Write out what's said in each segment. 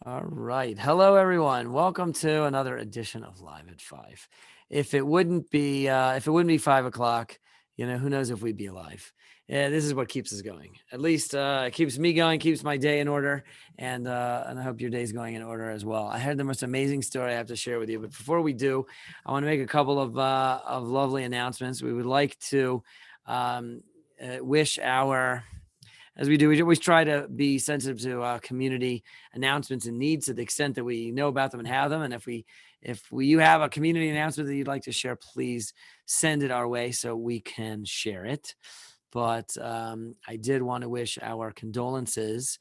All right. Hello, everyone. Welcome to another edition of Live at 5. If it wouldn't be 5 o'clock, who knows if we'd be alive. Yeah, this is what keeps us going. At least it keeps me going, keeps my day in order, and I hope your day's going in order as well. I had the most amazing story I have to share with you, but before we do, I want to make a couple of lovely announcements. We would like to wish our as we do, we always try to be sensitive to community announcements and needs to the extent that we know about them and have them. And if you have a community announcement that you'd like to share, please send it our way so we can share it. But I did want to wish our condolences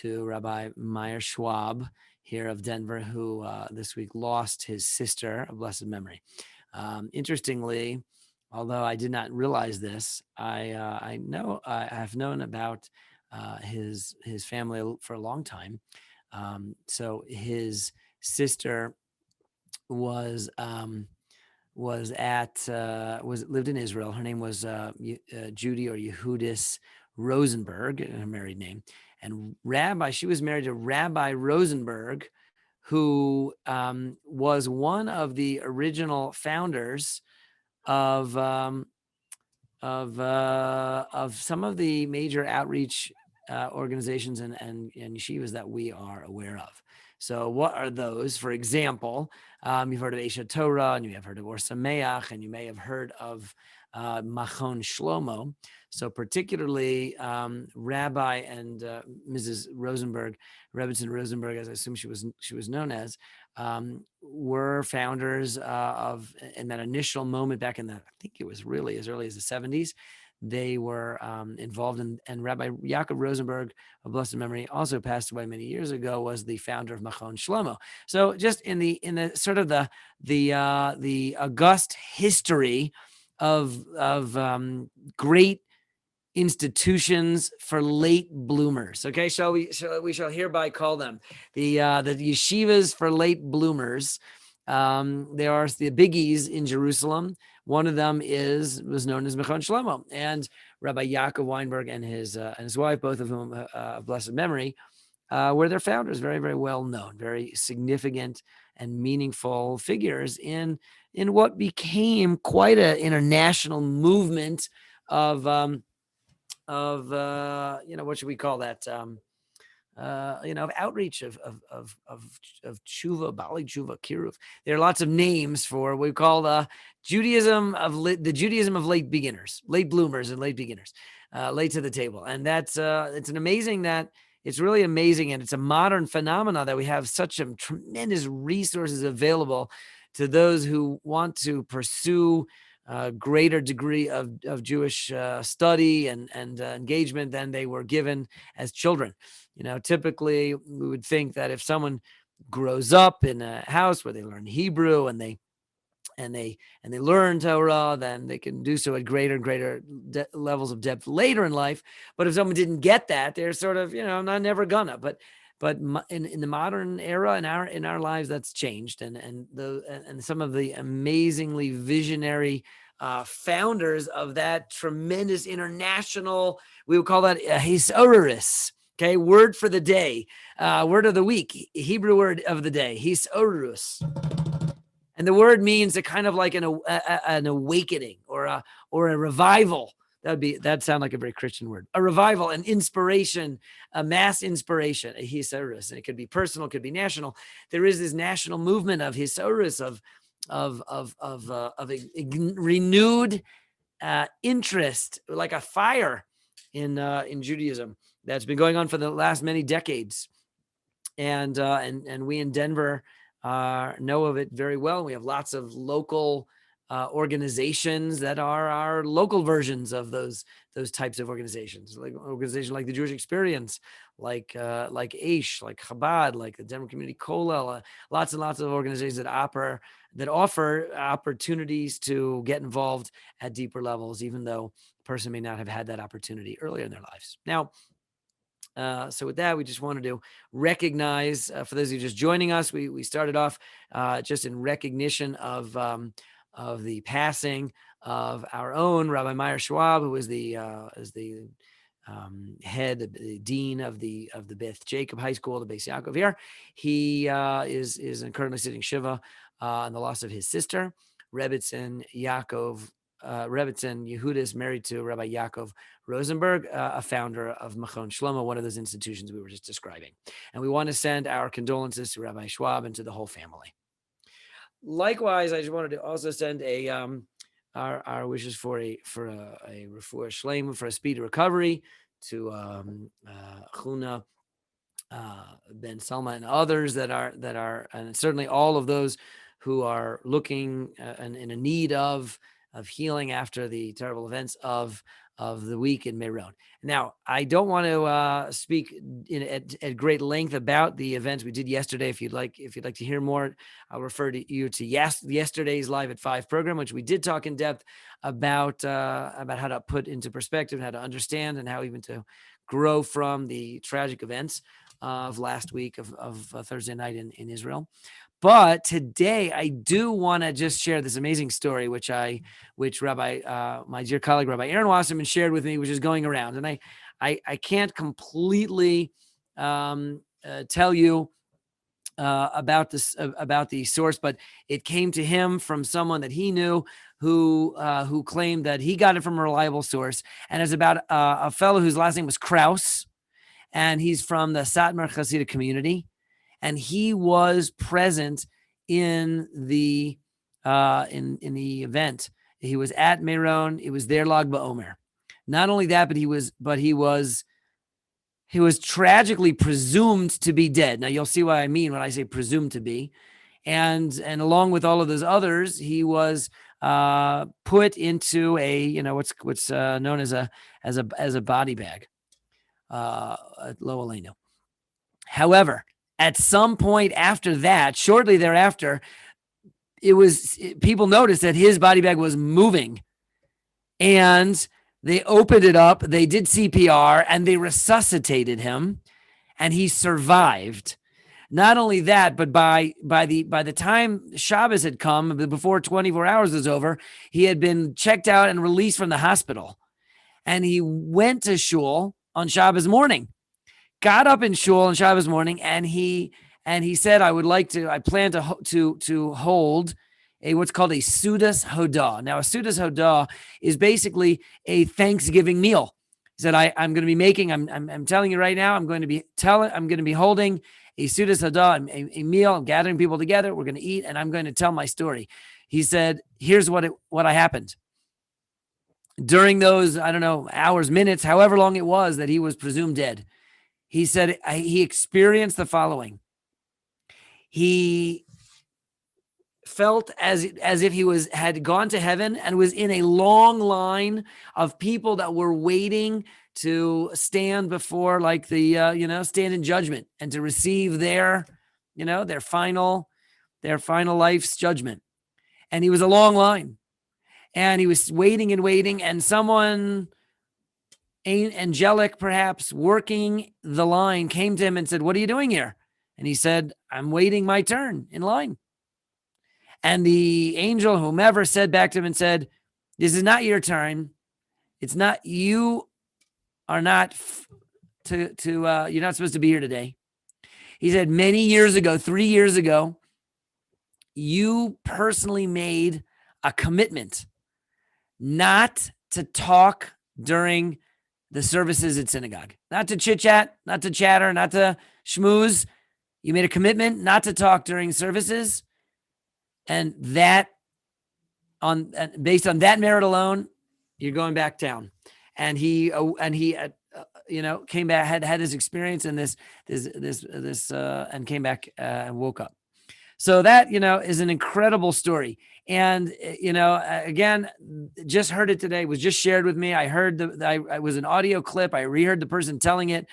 to Rabbi Meyer Schwab here of Denver, who this week lost his sister of blessed memory. Interestingly, although I did not realize this, I have known about his family for a long time. So his sister was lived in Israel. Her name was Judy or Yehudis Rosenberg, her married name, and she was married to Rabbi Rosenberg, who was one of the original founders of some of the major outreach organizations and yeshivas that we are aware of. So what are those? For example, you've heard of Esha Torah, and you have heard of Or Sameach, and you may have heard of Machon Shlomo. So particularly Rabbi and Mrs. Rosenberg, Rebbetzin Rosenberg, as I assume she was known as, were founders of, in that initial moment back in I think it was really as early as the 70s, they were involved in, and Rabbi Yaakov Rosenberg of blessed memory, also passed away many years ago, was the founder of Machon Shlomo. So just in the sort of the august history of great institutions for late bloomers. Okay, we shall hereby call them the yeshivas for late bloomers. There are the biggies in Jerusalem. One of them was known as Mechon Shlomo, and Rabbi Yaakov Weinberg and his wife, both of whom of blessed memory, were their founders. Very, very well known, very significant and meaningful figures in what became quite an international movement of what should we call that? Of outreach of tshuva, bali tshuva, kiruv. There are lots of names for what we call the Judaism of late beginners, late bloomers, and late beginners, late to the table. And that's it's really amazing, and it's a modern phenomenon that we have such a tremendous resources available to those who want to pursue a greater degree of Jewish study and engagement than they were given as children. Typically we would think that if someone grows up in a house where they learn Hebrew and they learn Torah, then they can do so at greater and greater levels of depth later in life. But if someone didn't get that, they're sort of, I'm never gonna. But in the modern era in our lives, that's changed, and some of the amazingly visionary founders of that tremendous international, we would call that hisorus. Okay, word for the day, word of the week, Hebrew word of the day, hisorus. And the word means a kind of like an awakening or a revival. That'd sound like a very Christian word. A revival, an inspiration, a mass inspiration, a hisorus. And it could be personal, it could be national. There is this national movement of hisorus, of renewed interest, like a fire in Judaism that's been going on for the last many decades. And we in Denver know of it very well. We have lots of local organizations that are our local versions of those types of organizations, like organizations like the Jewish Experience, like Aish, like Chabad, like the Denver Community Kollel, lots and lots of organizations that offer opportunities to get involved at deeper levels, even though a person may not have had that opportunity earlier in their lives. Now, so with that, we just wanted to recognize, for those of you just joining us, we started off just in recognition of the passing of our own Rabbi Meyer Schwab, who was the head, the dean of the Beth Jacob High School, the Beis Yaakov here. He is currently sitting shiva on the loss of his sister, Rebbitzin Yehudis, married to Rabbi Yaakov Rosenberg, a founder of Machon Shlomo, one of those institutions we were just describing. And we want to send our condolences to Rabbi Schwab and to the whole family. Likewise, I just wanted to also send our wishes for a refuah shleima, for a speedy recovery to Chuna Ben Salma and others that are, and certainly all of those who are looking and in a need of healing after the terrible events of the week in Meron. Now, I don't want to speak at great length about the events we did yesterday. If you'd like to hear more, I'll refer you to yesterday's Live at 5 program, which we did talk in depth about how to put into perspective, how to understand, and how even to grow from the tragic events of last week of Thursday night in Israel. But today I do want to just share this amazing story, which Rabbi, my dear colleague, Rabbi Aaron Wasserman shared with me, which is going around. And I can't completely tell you about the source, but it came to him from someone that he knew who claimed that he got it from a reliable source. And it's about a fellow whose last name was Kraus, and he's from the Satmar Hasidic community. And he was present in the event. He was at Meron. It was their Lag BaOmer. Not only that, but he was tragically presumed to be dead. Now you'll see what I mean when I say presumed to be. And along with all of those others, he was put into a what's known as a body bag. Lo Aleinu. However, at some point after that, shortly thereafter, people noticed that his body bag was moving, and they opened it up. They did CPR and they resuscitated him, and he survived. Not only that, but by the time Shabbos had come, before 24 hours was over, he had been checked out and released from the hospital, and he went to shul on Shabbos morning. Got up in shul on Shabbos morning, and he said, I plan to hold what's called a Sudas Hodah. Now, a Sudas Hodah is basically a Thanksgiving meal. He said, I'm going to be making, I'm telling you right now, I'm going to be holding a Sudas Hodah, a meal. I'm gathering people together. We're going to eat, and I'm going to tell my story. He said, here's what happened. During those, I don't know, hours, minutes, however long it was that he was presumed dead, he said he experienced the following. He felt as if he had gone to heaven and was in a long line of people that were waiting to stand before, like stand in judgment and to receive their final life's judgment. And he was a long line, and he was waiting and waiting, and someone angelic, perhaps working the line, came to him and said, "What are you doing here?" And he said, "I'm waiting my turn in line." And the angel, whomever, said back to him and said, "This is not your turn. It's not, you are not you're not supposed to be here today." He said, many years ago, 3 years ago, you personally made a commitment not to talk during the services at synagogue, not to chit chat, not to chatter, not to schmooze. You made a commitment not to talk during services, and based on that merit alone, you're going back down. And he came back, had his experience in this, and came back and woke up. So that, is an incredible story. And, again, just heard it today, was just shared with me. I heard I was an audio clip. I reheard the person telling it.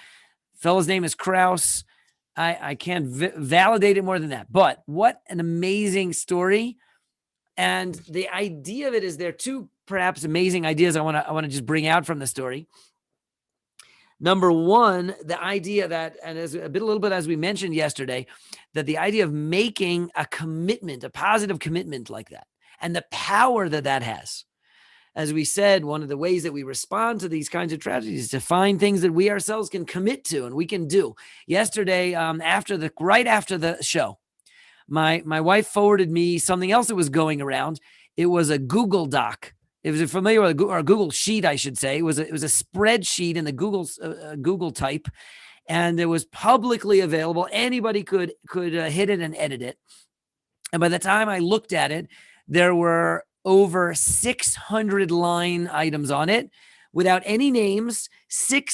Fellow's name is Kraus. I can't validate it more than that. But what an amazing story. And the idea of it is, there are two perhaps amazing ideas I want to just bring out from the story. Number one, the idea that, and a little bit as we mentioned yesterday, that the idea of making a commitment, a positive commitment like that, and the power that has. as we said, one of the ways that we respond to these kinds of tragedies is to find things that we ourselves can commit to and we can do. Yesterday, right after the show, my wife forwarded me something else that was going around. It was a Google Doc. It was familiar with a Google Sheet, I should say. It was a spreadsheet in the Google type, and it was publicly available. Anybody could hit it and edit it. And by the time I looked at it, there were over 600 line items on it without any names.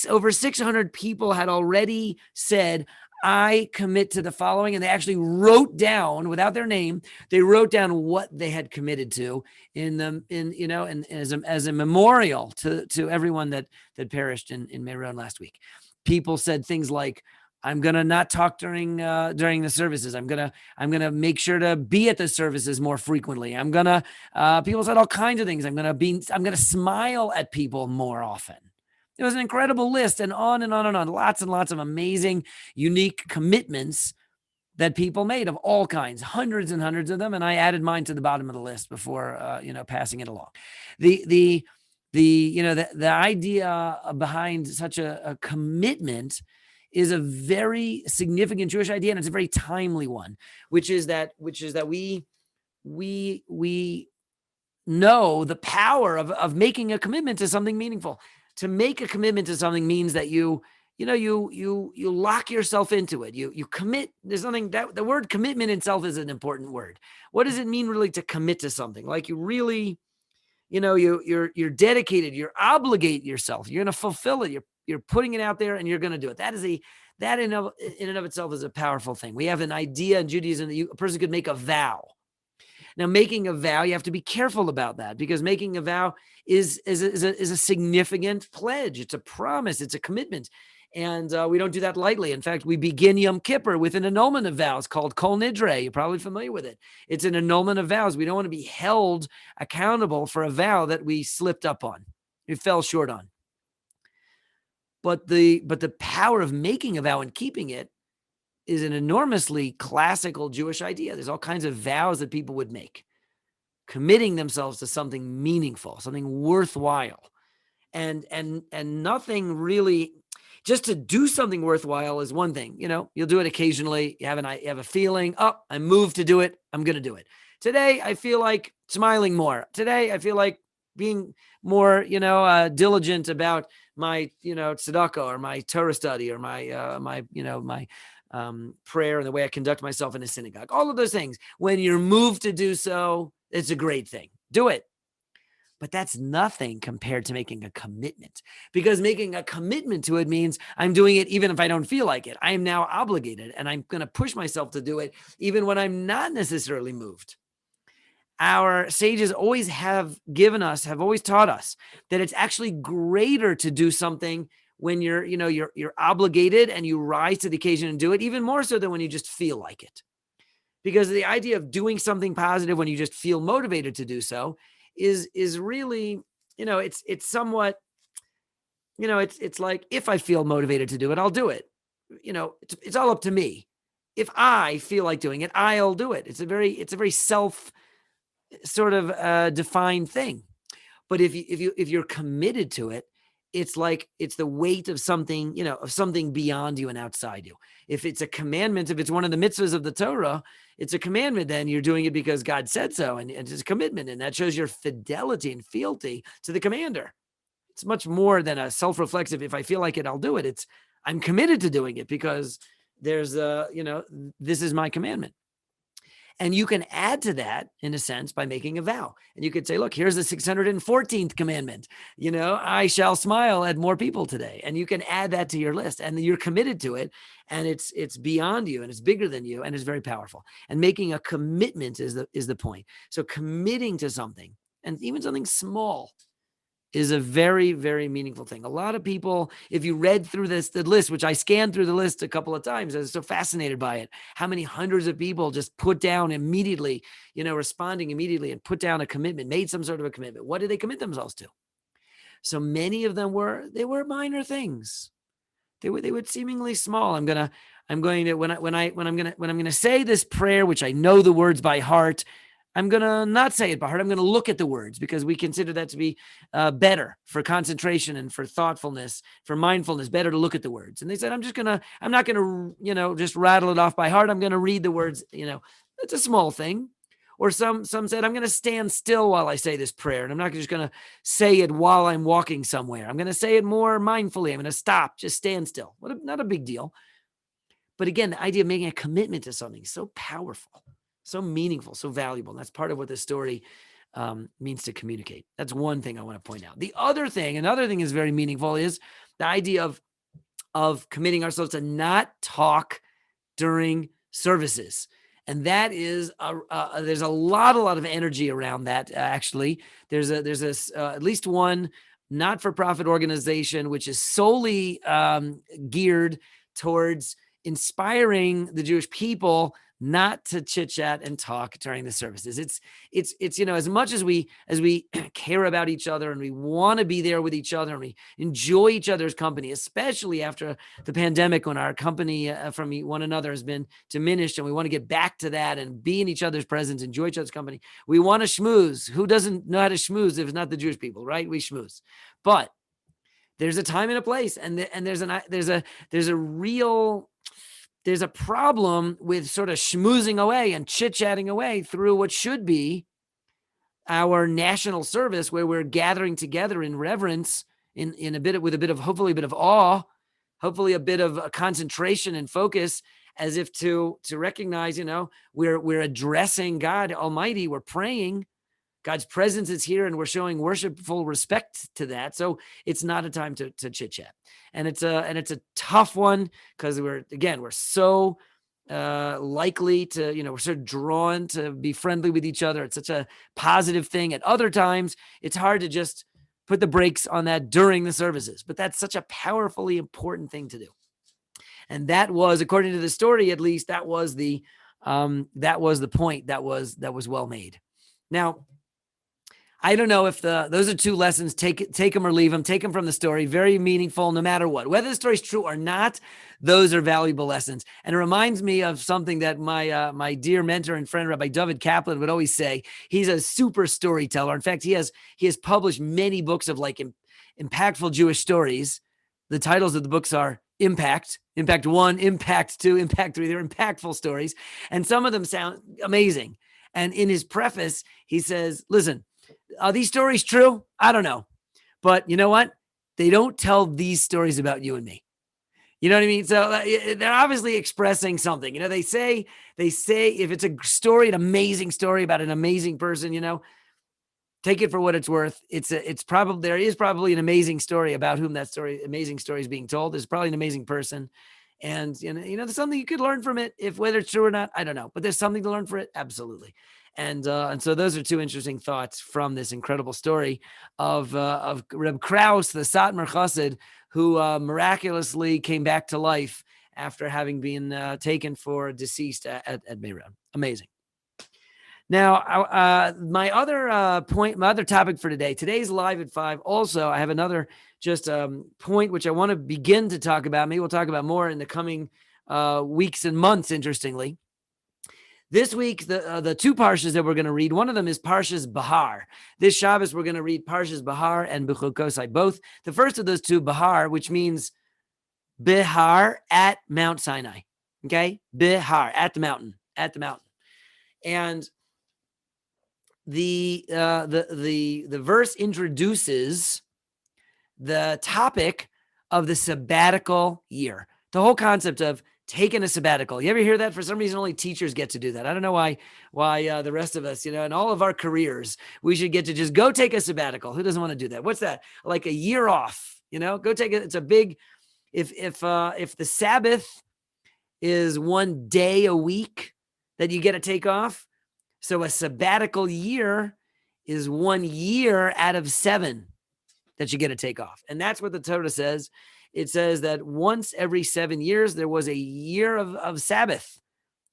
Over 600 people had already said, I commit to the following. And they actually wrote down, without their name, they wrote down what they had committed to as a memorial to everyone that perished in Meyer last week. People said things like, I'm going to not talk during the services. I'm going to make sure to be at the services more frequently. People said all kinds of things. I'm going to smile at people more often. It was an incredible list, and on and on and on. Lots and lots of amazing, unique commitments that people made of all kinds, hundreds and hundreds of them. And I added mine to the bottom of the list before, passing it along. The idea behind such a commitment is a very significant Jewish idea, and it's a very timely one, which is that we know the power of making a commitment to something meaningful. To make a commitment to something means that you lock yourself into it. You commit. There's nothing that the word commitment itself is an important word. What does it mean really to commit to something? Like you really, you're dedicated. You obligate yourself. You're going to fulfill it. You're putting it out there and you're going to do it. That in and of itself is a powerful thing. We have an idea in Judaism that a person could make a vow. Now, making a vow, you have to be careful about that, because making a vow is a significant pledge. It's a promise. It's a commitment. And we don't do that lightly. In fact, we begin Yom Kippur with an annulment of vows called Kol Nidre. You're probably familiar with it. It's an annulment of vows. We don't want to be held accountable for a vow that we slipped up on, we fell short on. But the power of making a vow and keeping it is an enormously classical Jewish idea. There's all kinds of vows that people would make, committing themselves to something meaningful, something worthwhile. And nothing really, just to do something worthwhile is one thing. You'll do it occasionally. You have a feeling, I'm moved to do it. I'm going to do it. Today, I feel like smiling more. Today, I feel like being more, diligent about my, tzedakah or my Torah study or my prayer and the way I conduct myself in a synagogue. All of those things. When you're moved to do so, it's a great thing. Do it. But that's nothing compared to making a commitment, because making a commitment to it means I'm doing it even if I don't feel like it. I am now obligated, and I'm going to push myself to do it even when I'm not necessarily moved. Our sages have always taught us that it's actually greater to do something when you're obligated and you rise to the occasion and do it, even more so than when you just feel like it. Because the idea of doing something positive when you just feel motivated to do so is really, it's somewhat, it's like, if I feel motivated to do it, I'll do it. It's all up to me. If I feel like doing it, I'll do it. It's a very self sort of defined thing. But if you're committed to it, it's like it's the weight of something, of something beyond you and outside you. If it's a commandment, if it's one of the mitzvahs of the Torah, it's a commandment, then you're doing it because God said so. And it's a commitment. And that shows your fidelity and fealty to the commander. It's much more than a self-reflexive, if I feel like it, I'll do it. I'm committed to doing it because there's this is my commandment. And you can add to that, in a sense, by making a vow. And you could say, look, here's the 614th commandment. I shall smile at more people today. And you can add that to your list, and you're committed to it. And it's beyond you, and it's bigger than you, and it's very powerful. And making a commitment is the point. So committing to something, and even something small, is a very, very meaningful thing. A lot of people, if you read through the list, which I scanned through the list a couple of times, I was so fascinated by it, how many hundreds of people just put down immediately, responding immediately, and put down a commitment, made some sort of a commitment. What did they commit themselves to? So many of them were minor things. They were seemingly small. I'm going to when I'm going to say this prayer, which I know the words by heart, I'm going to not say it by heart. I'm going to look at the words because we consider that to be better for concentration and for thoughtfulness, for mindfulness, better to look at the words. And they said, I'm not going to, just rattle it off by heart. I'm going to read the words, it's a small thing. Or some said, I'm going to stand still while I say this prayer. And I'm not just going to say it while I'm walking somewhere. I'm going to say it more mindfully. I'm going to stop, just stand still. Not a big deal. But again, the idea of making a commitment to something is so powerful, so meaningful, so valuable. And that's part of what this story means to communicate. That's one thing I want to point out. Another thing is very meaningful is the idea of committing ourselves to not talk during services. And that is there's a lot of energy around that. Actually, there's at least one not-for-profit organization which is solely geared towards inspiring the Jewish people not to chit chat and talk during the services. It's as much as we care about each other and we want to be there with each other and we enjoy each other's company, especially after the pandemic when our company from one another has been diminished, and we want to get back to that and be in each other's presence, enjoy each other's company. We want to schmooze. Who doesn't know how to schmooze if it's not the Jewish people, right? We schmooze, but there's a time and a place, and there's a problem with sort of schmoozing away and chit-chatting away through what should be our national service, where we're gathering together in reverence, hopefully a bit of awe, hopefully a bit of a concentration and focus, as if to recognize, we're addressing God Almighty, we're praying. God's presence is here, and we're showing worshipful respect to that. So it's not a time to chit chat, and it's a tough one because we're so likely to, we're so drawn to be friendly with each other. It's such a positive thing. At other times, it's hard to just put the brakes on that during the services, but that's such a powerfully important thing to do. And that was, according to the story, at least, that was the point that was well made. Now, I don't know if those are two lessons. Take them or leave them. Take them from the story. Very meaningful, no matter what. Whether the story's true or not, those are valuable lessons. And it reminds me of something that my dear mentor and friend, Rabbi David Kaplan, would always say. He's a super storyteller. In fact, he has published many books of impactful Jewish stories. The titles of the books are Impact 1, Impact 2, Impact 3. They're impactful stories, and some of them sound amazing. And in his preface, he says, listen, are these stories true? I don't know. But you know what? They don't tell these stories about you and me. You know what I mean? So they're obviously expressing something. They say if it's a story, an amazing story about an amazing person, take it for what it's worth. There is probably an amazing story about whom amazing story is being told. There's probably an amazing person. And, there's something you could learn from it. Whether it's true or not, I don't know. But there's something to learn from it. Absolutely. And so those are two interesting thoughts from this incredible story of Reb Krauss, the Satmar Chassid, who miraculously came back to life after having been taken for deceased at Meyer. Amazing. Now, my other topic for today. Today's live at 5. Also, I have another just point which I want to begin to talk about. Maybe we'll talk about more in the coming weeks and months. Interestingly. This week, the two parshas that we're going to read, one of them is Parshas Bahar. This Shabbos, we're going to read Parshas Bahar and Bechukosai, both. The first of those two, Bahar, which means Bihar at Mount Sinai. Okay? Bihar, at the mountain. And the verse introduces the topic of the sabbatical year. The whole concept of taking a sabbatical. You ever hear that? For some reason, only teachers get to do that. I don't know why the rest of us, in all of our careers, we should get to just go take a sabbatical. Who doesn't want to do that? What's that? Like a year off, go take it. It's a big, if the Sabbath is one day a week that you get to take off. So a sabbatical year is 1 year out of 7 that you get to take off. And that's what the Torah says. It says that once every 7 years, there was a year of Sabbath,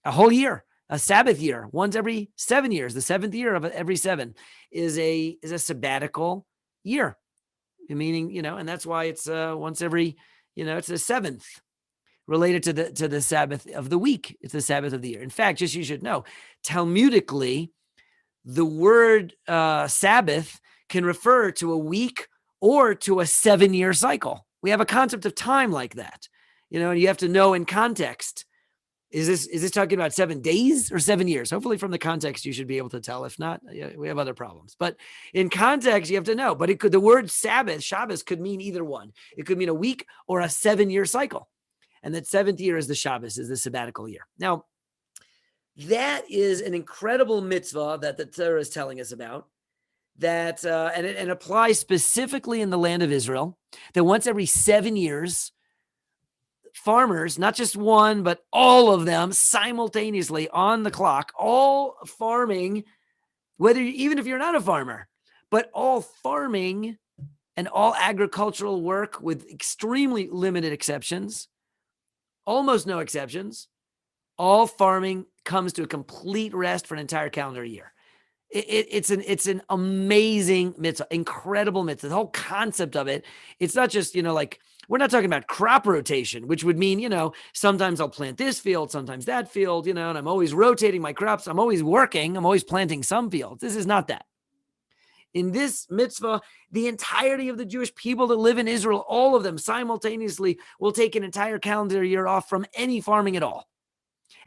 a whole year, a Sabbath year. Once every 7 years, the 7th year of every 7 is a sabbatical year. Meaning, and that's why it's once every, it's the 7th related to the Sabbath of the week. It's the Sabbath of the year. In fact, just you should know, Talmudically, the word Sabbath can refer to a week or to a 7-year cycle. We have a concept of time like that, and you have to know in context. Is this talking about 7 days or 7 years? Hopefully from the context, you should be able to tell. If not, we have other problems. But in context, you have to know. But the word Sabbath, Shabbos, could mean either one. It could mean a week or a 7-year cycle. And that 7th year is the Shabbos, is the sabbatical year. Now, that is an incredible mitzvah that the Torah is telling us about. That and it applies specifically in the land of Israel. That once every 7 years, farmers, not just one, but all of them simultaneously on the clock, all farming, even if you're not a farmer, but all farming and all agricultural work with extremely limited exceptions, almost no exceptions, all farming comes to a complete rest for an entire calendar year. It's an amazing mitzvah, incredible mitzvah. The whole concept of it, it's not just, we're not talking about crop rotation, which would mean, sometimes I'll plant this field, sometimes that field, and I'm always rotating my crops. I'm always working. I'm always planting some fields. This is not that. In this mitzvah, the entirety of the Jewish people that live in Israel, all of them simultaneously will take an entire calendar year off from any farming at all.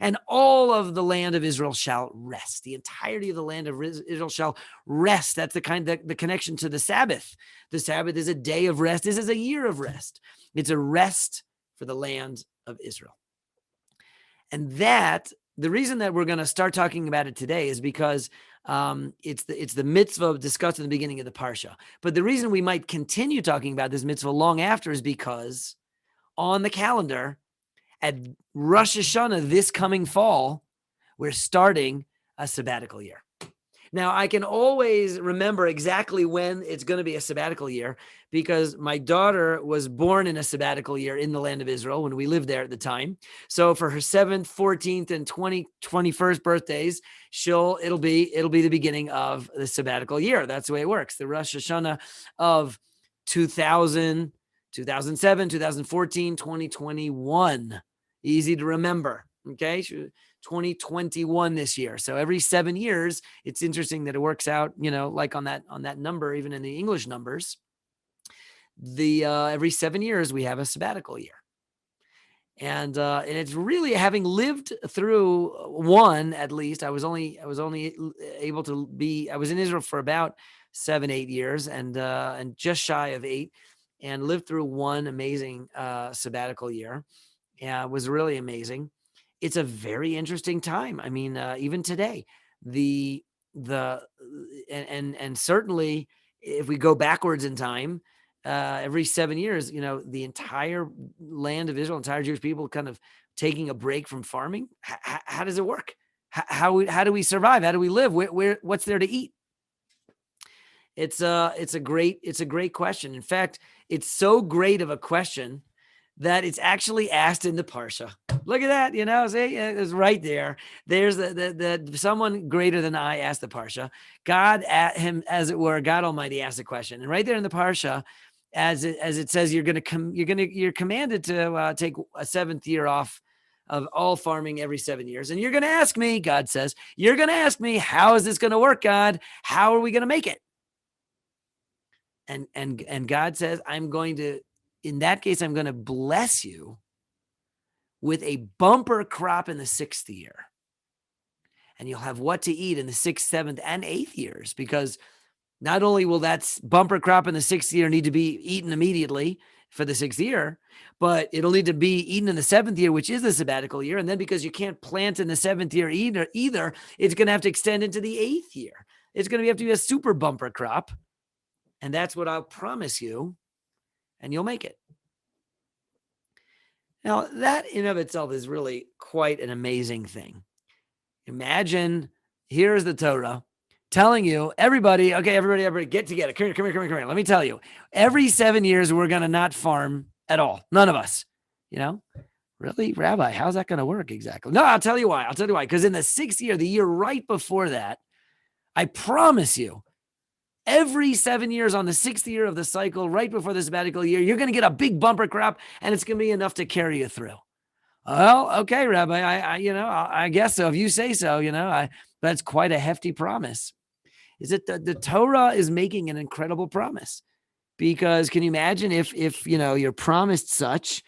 And all of the land of Israel shall rest. The entirety of the land of Israel shall rest. That's the connection to the Sabbath. The Sabbath is a day of rest. This is a year of rest. It's a rest for the land of Israel. And the reason that we're going to start talking about it today is because it's the mitzvah discussed in the beginning of the parsha. But the reason we might continue talking about this mitzvah long after is because on the calendar, at Rosh Hashanah this coming fall, we're starting a sabbatical year. Now, I can always remember exactly when it's going to be a sabbatical year because my daughter was born in a sabbatical year in the land of Israel when we lived there at the time. So for her 7th, 14th, and 21st birthdays, it'll be the beginning of the sabbatical year. That's the way it works. The Rosh Hashanah of 2000, 2007, 2014, 2021. Easy to remember. Okay. 2021 this year. So every 7 years, it's interesting that it works out, like on that number, even in the English numbers, every 7 years we have a sabbatical year. And it's really, having lived through one, at least, I was only able to I was in Israel for about 7-8 years and just shy of 8, and lived through one amazing sabbatical year. Yeah, it was really amazing. It's a very interesting time. I mean, even today, and certainly if we go backwards in time, every 7 years, the entire land of Israel, entire Jewish people kind of taking a break from farming. How does it work? How do we survive? How do we live? What's there to eat? It's a great question. In fact, it's so great of a question that it's actually asked in the parsha. Look at that, see, it's right there. There's the someone greater than I asked the parsha. God, at him, as it were, God Almighty asked the question, and right there in the parsha, as it says, you're commanded to take a 7th year off of all farming every 7 years, and you're going to ask me. God says, you're going to ask me, how is this going to work, God? How are we going to make it? And God says, in that case, I'm going to bless you with a bumper crop in the 6th year. And you'll have what to eat in the 6th, 7th, and 8th years, because not only will that bumper crop in the 6th year need to be eaten immediately for the 6th year, but it'll need to be eaten in the 7th year, which is the sabbatical year. And then because you can't plant in the 7th year either, it's going to have to extend into the 8th year. It's going to have to be a super bumper crop. And that's what I'll promise you. And you'll make it. Now, that in of itself is really quite an amazing thing. Imagine, here's the Torah telling you, everybody, get together. Come here. Let me tell you, every 7 years, we're going to not farm at all. None of us, Really, Rabbi, how's that going to work exactly? No, I'll tell you why. Because in the 6th year, the year right before that, I promise you, every 7 years on the 6th year of the cycle, right before the sabbatical year, you're going to get a big bumper crop, and it's going to be enough to carry you through. Well, okay, Rabbi, I guess so. If you say so, that's quite a hefty promise. is that the Torah is making an incredible promise. Because can you imagine if you're promised such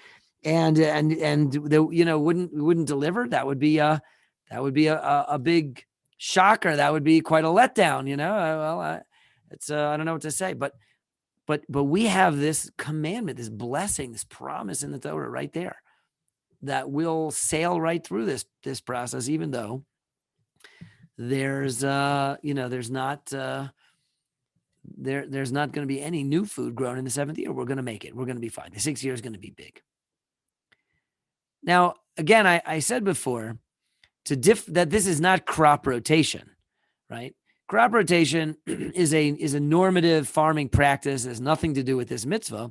and wouldn't deliver? That would be a big shocker. That would be quite a letdown. I don't know what to say, but we have this commandment, this blessing, this promise in the Torah right there that will sail right through this process, even though there's there's not going to be any new food grown in the 7th year. We're going to make it. We're going to be fine. The 6th year is going to be big. Now, again, I said before that this is not crop rotation, right? Crop rotation is a normative farming practice. It has nothing to do with this mitzvah.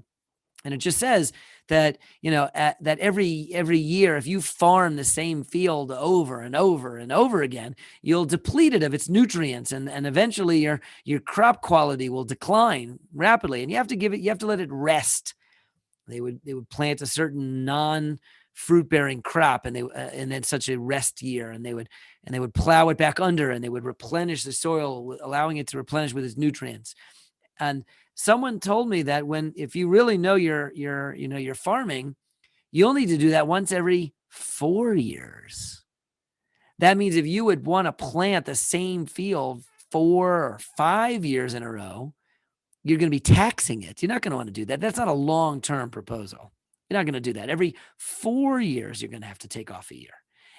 And it just says that, that every year, if you farm the same field over and over and over again, you'll deplete it of its nutrients, and eventually your crop quality will decline rapidly. And you have to let it rest. They would plant a certain non-fruit bearing crop, and then such a rest year, and they would plow it back under, and they would replenish the soil, allowing it to replenish with its nutrients. And someone told me that if you really know your farming, you'll need to do that once every 4 years. That means if you would want to plant the same field 4 or 5 years in a row, you're going to be taxing it. You're not going to want to do that. That's not a long-term proposal. You're not going to do that. Every 4 years, you're going to have to take off a year.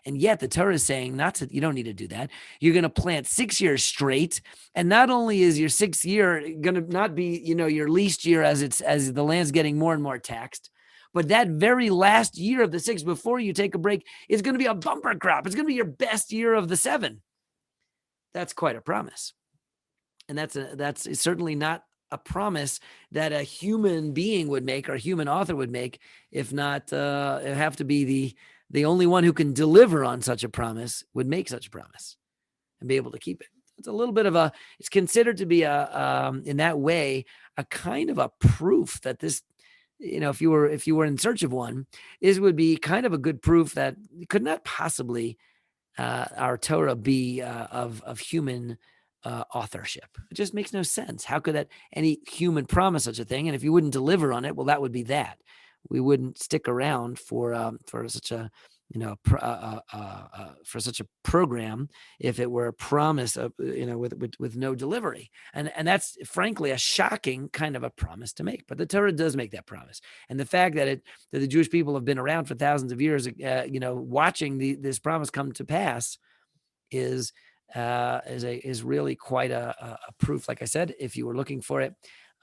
And yet the Torah is saying you don't need to do that. You're going to plant 6 years straight. And not only is your 6th year going to not be, your least year as the land's getting more and more taxed, but that very last year of the 6 before you take a break is going to be a bumper crop. It's going to be your best year of the 7. That's quite a promise. And that's certainly not a promise that a human being would make or a human author would make. If not, it have to be the only one who can deliver on such a promise would make such a promise and be able to keep it. It's a little bit of it's considered to be in that way, a kind of a proof that this, if you were in search of one, would be kind of a good proof that it could not possibly our Torah be of human authorship. It just makes no sense. How could any human promise such a thing? And if you wouldn't deliver on it, well, that would be that. We wouldn't stick around for such a for such a program if it were a promise of with no delivery, and that's frankly a shocking kind of a promise to make. But the Torah does make that promise, and the fact that the Jewish people have been around for thousands of years, watching this promise come to pass is really quite a proof. Like I said, if you were looking for it,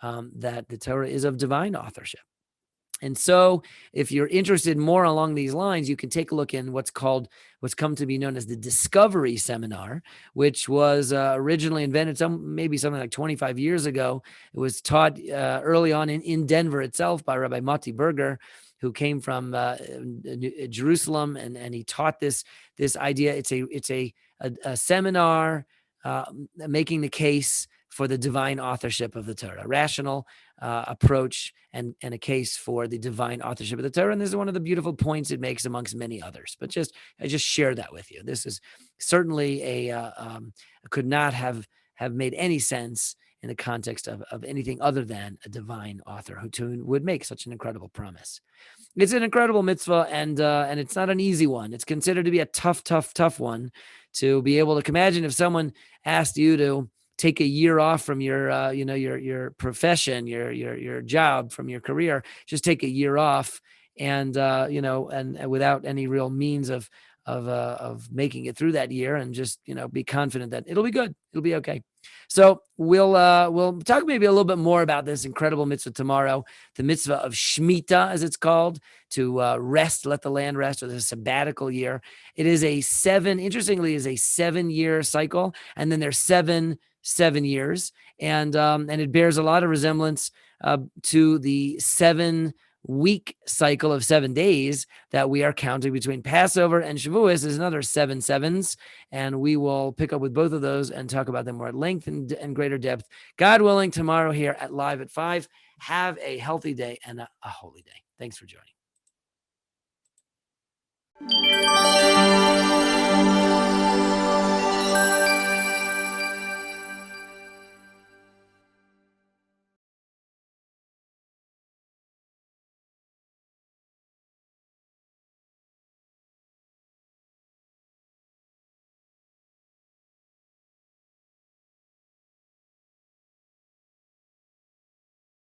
that the Torah is of divine authorship. And so if you're interested more along these lines, you can take a look in what's come to be known as the Discovery Seminar, which was originally invented maybe something like 25 years ago. It was taught early on in Denver itself by Rabbi Moti Berger, who came from Jerusalem, and he taught this idea. It's a seminar making the case for the divine authorship of the Torah, rational approach and a case for the divine authorship of the Torah. And this is one of the beautiful points it makes amongst many others. But I just share that with you. This is certainly could not have made any sense in the context of anything other than a divine author who would make such an incredible promise. It's an incredible mitzvah, and it's not an easy one. It's considered to be a tough one to be able to imagine. If someone asked you to take a year off from your profession, your job, from your career, just take a year off, and without any real means of making it through that year, and just be confident that it'll be good, it'll be okay. So we'll talk maybe a little bit more about this incredible mitzvah tomorrow, the Mitzvah of Shemitah, as it's called, to rest, let the land rest, or the sabbatical year. It is interestingly, is a 7-year cycle, and then there's seven years, and it bears a lot of resemblance to the 7-week cycle of 7 days that we are counting between Passover and Shavuos. Is another 7 sevens, and we will pick up with both of those and talk about them more at length and greater depth, God willing, tomorrow here at Live at 5. Have a healthy day and a holy day. Thanks for joining.